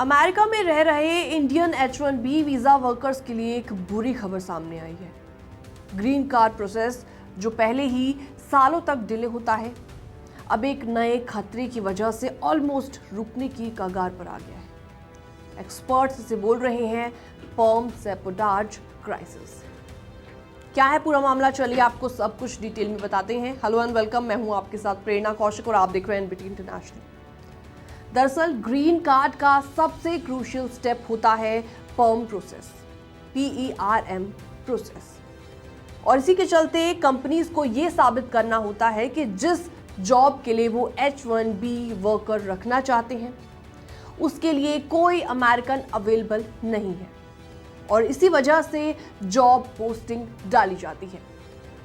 America में रह रहे इंडियन H-1B वीज़ा वर्कर्स के लिए एक बुरी खबर सामने आई है। ग्रीन कार्ड प्रोसेस जो पहले ही सालों तक डिले होता है, अब एक नए खतरे की वजह से ऑलमोस्ट रुकने की कगार पर आ गया है। एक्सपर्ट्स इसे बोल रहे हैं पर्म सैबोटाज क्राइसिस। क्या है पूरा मामला, चलिए आपको सब कुछ डिटेल में बताते हैं। हेलो एंड वेलकम, मैं हूं आपके साथ प्रेरणा कौशिक और आप देख रहे हैं एनबीटी इंटरनेशनल। दरअसल ग्रीन कार्ड का सबसे क्रूशियल स्टेप होता है पर्म प्रोसेस, PERM प्रोसेस, और इसी के चलते कंपनीज को यह साबित करना होता है कि जिस जॉब के लिए वो H-1B वर्कर रखना चाहते हैं उसके लिए कोई अमेरिकन अवेलेबल नहीं है, और इसी वजह से जॉब पोस्टिंग डाली जाती है।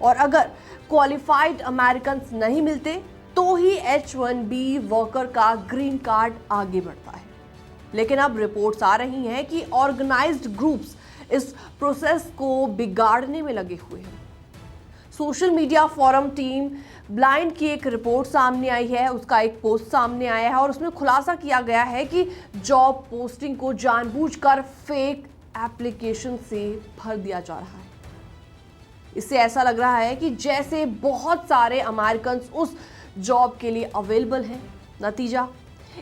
और अगर क्वालिफाइड अमेरिकन नहीं मिलते तो ही H-1B वर्कर का ग्रीन कार्ड आगे बढ़ता है। लेकिन अब रिपोर्ट्स आ रही हैं कि ऑर्गेनाइज्ड ग्रुप्स इस प्रोसेस को बिगाड़ने में लगे हुए हैं। Social media forum team blind की एक रिपोर्ट सामने आई है, उसका एक पोस्ट सामने आया है और उसमें खुलासा किया गया है कि जॉब पोस्टिंग को जानबूझकर फेक एप्लीकेशन से भर दिया जा रहा है। इससे ऐसा लग रहा है कि जैसे बहुत सारे अमेरिकन उस जॉब के लिए अवेलेबल हैं, नतीजा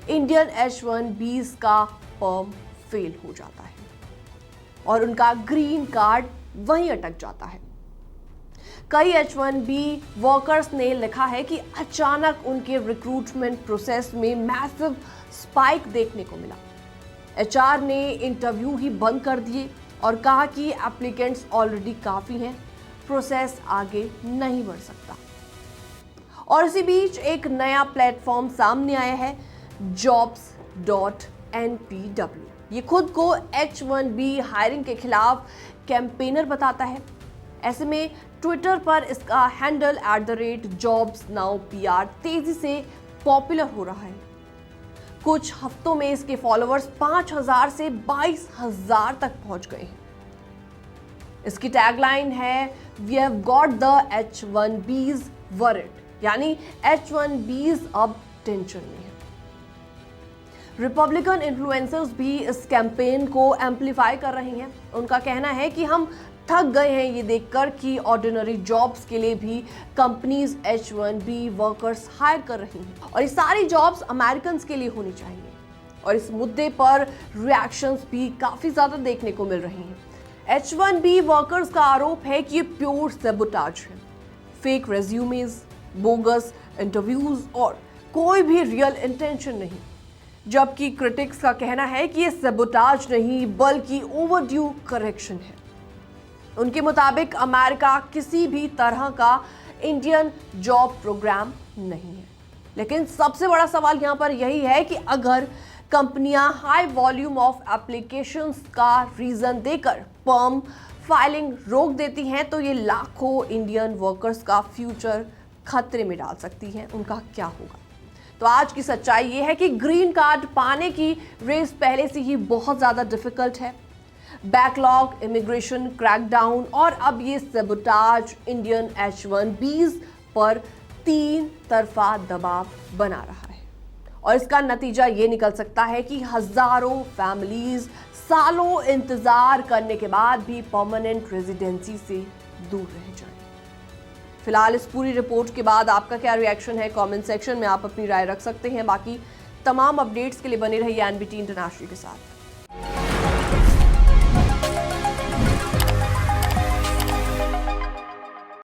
इंडियन H-1Bs का पर्म फेल हो जाता है और उनका ग्रीन कार्ड वहीं अटक जाता है। कई H-1B वर्कर्स ने लिखा है कि अचानक उनके रिक्रूटमेंट प्रोसेस में मैसिव स्पाइक देखने को मिला। HR ने इंटरव्यू ही बंद कर दिए और कहा कि एप्लीकेंट्स ऑलरेडी काफ़ी हैं, प्रोसेस आगे नहीं बढ़ सकता। और इसी बीच एक नया प्लेटफॉर्म सामने आया है, jobs.npw। ये खुद को H-1B हायरिंग के खिलाफ कैंपेनर बताता है। ऐसे में ट्विटर पर इसका हैंडल @jobsnowpr तेजी से पॉपुलर हो रहा है। कुछ हफ्तों में इसके फॉलोअर्स 5,000 से 22,000 तक पहुंच गए हैं। इसकी टैगलाइन है we have got the H-1Bs worried, यानी H-1Bs अब टेंशन में है। रिपब्लिकन इन्फ्लुएंसर्स भी इस कैंपेन को एम्पलीफाई कर रहे हैं। उनका कहना है कि हम थक गए हैं ये देखकर कि ऑर्डिनरी जॉब्स के लिए भी कंपनीज H-1B वर्कर्स हायर कर रही हैं और ये सारी जॉब्स अमेरिकन के लिए होनी चाहिए। और इस मुद्दे पर रिएक्शंस भी काफ़ी ज़्यादा देखने को मिल रही हैं। H-1B वर्कर्स का आरोप है कि ये प्योर सैबोटाज है, फेक रेज्यूमेज, बोगस इंटरव्यूज और कोई भी रियल इंटेंशन नहीं। जबकि क्रिटिक्स का कहना है कि ये सैबोटाज नहीं बल्कि ओवरड्यू करेक्शन है। उनके मुताबिक अमेरिका किसी भी तरह का इंडियन जॉब प्रोग्राम नहीं है। लेकिन सबसे बड़ा सवाल यहाँ पर यही है कि अगर कंपनियां हाई वॉल्यूम ऑफ एप्लीकेशंस का रीजन देकर पर्म फाइलिंग रोक देती हैं तो ये लाखों इंडियन वर्कर्स का फ्यूचर खतरे में डाल सकती हैं। उनका क्या होगा? तो आज की सच्चाई ये है कि ग्रीन कार्ड पाने की रेस पहले से ही बहुत ज़्यादा डिफिकल्ट है। बैकलॉग, इमिग्रेशन क्रैकडाउन और अब ये सैबोटाज इंडियन H-1Bs पर 3 तरफा दबाव बना रहा है। और इसका नतीजा ये निकल सकता है कि हजारों फैमिलीज सालों इंतजार करने के बाद भी परमानेंट रेजिडेंसी से दूर रह जाएं। फिलहाल इस पूरी रिपोर्ट के बाद आपका क्या रिएक्शन है, कमेंट सेक्शन में आप अपनी राय रख सकते हैं। बाकी तमाम अपडेट्स के लिए बने रहिए एनबीटी इंटरनेशनल के साथ।